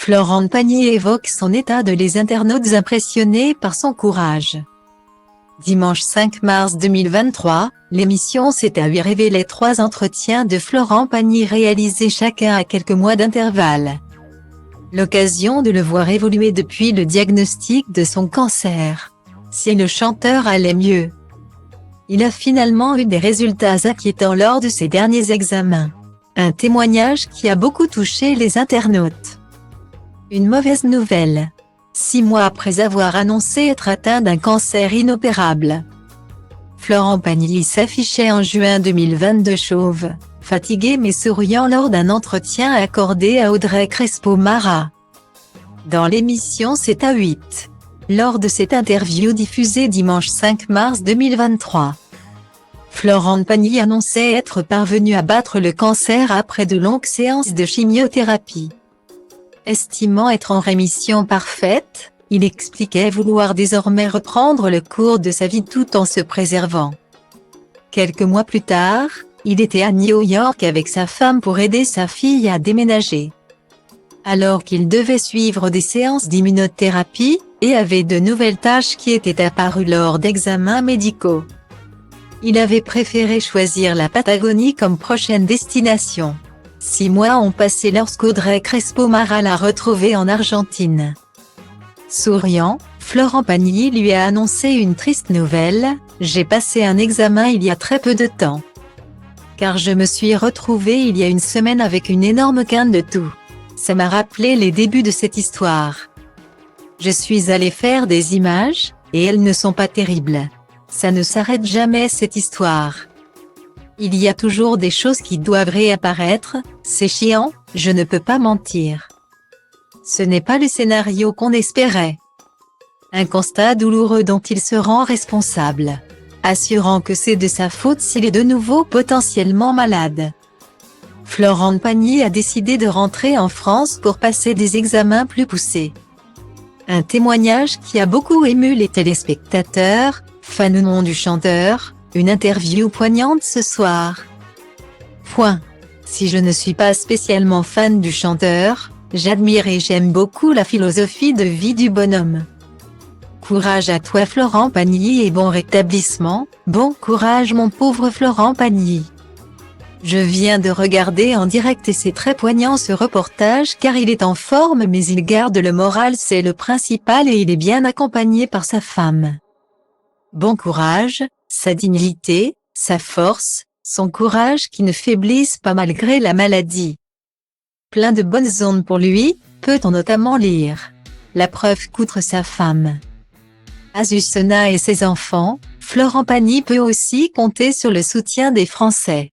Florent Pagny évoque son état de les internautes impressionnés par son courage. Dimanche 5 mars 2023, l'émission C'est à 8 révélait 3 entretiens de Florent Pagny réalisés chacun à quelques mois d'intervalle. L'occasion de le voir évoluer depuis le diagnostic de son cancer. Si le chanteur allait mieux. Il a finalement eu des résultats inquiétants lors de ses derniers examens. Un témoignage qui a beaucoup touché les internautes. Une mauvaise nouvelle. 6 mois après avoir annoncé être atteint d'un cancer inopérable. Florent Pagny s'affichait en juin 2022 chauve, fatigué mais souriant lors d'un entretien accordé à Audrey Crespo-Mara. Dans l'émission C'est à 8. Lors de cette interview diffusée dimanche 5 mars 2023. Florent Pagny annonçait être parvenu à battre le cancer après de longues séances de chimiothérapie. Estimant être en rémission parfaite, il expliquait vouloir désormais reprendre le cours de sa vie tout en se préservant. Quelques mois plus tard, il était à New York avec sa femme pour aider sa fille à déménager. Alors qu'il devait suivre des séances d'immunothérapie, et avait de nouvelles tâches qui étaient apparues lors d'examens médicaux. Il avait préféré choisir la Patagonie comme prochaine destination. 6 mois ont passé lorsqu'Audrey Crespo-Mara l'a retrouvé en Argentine. Souriant, Florent Pagny lui a annoncé une triste nouvelle: « J'ai passé un examen il y a très peu de temps. Car je me suis retrouvé il y a une semaine avec une énorme quinte de toux. Ça m'a rappelé les débuts de cette histoire. Je suis allé faire des images, et elles ne sont pas terribles. Ça ne s'arrête jamais cette histoire. Il y a toujours des choses qui doivent réapparaître, c'est chiant, je ne peux pas mentir. Ce n'est pas le scénario qu'on espérait. » Un constat douloureux dont il se rend responsable, assurant que c'est de sa faute s'il est de nouveau potentiellement malade. Florent Pagny a décidé de rentrer en France pour passer des examens plus poussés. Un témoignage qui a beaucoup ému les téléspectateurs, fans ou non du chanteur. Une interview poignante ce soir. Si je ne suis pas spécialement fan du chanteur, j'admire et j'aime beaucoup la philosophie de vie du bonhomme. Courage à toi Florent Pagny et bon rétablissement. Bon courage mon pauvre Florent Pagny. Je viens de regarder en direct et c'est très poignant ce reportage car il est en forme mais il garde le moral, c'est le principal, et il est bien accompagné par sa femme. Bon courage, sa dignité, sa force, son courage qui ne faiblissent pas malgré la maladie. Plein de bonnes ondes pour lui, peut-on notamment lire. La preuve qu'outre sa femme Azucena et ses enfants, Florent Pagny peut aussi compter sur le soutien des Français.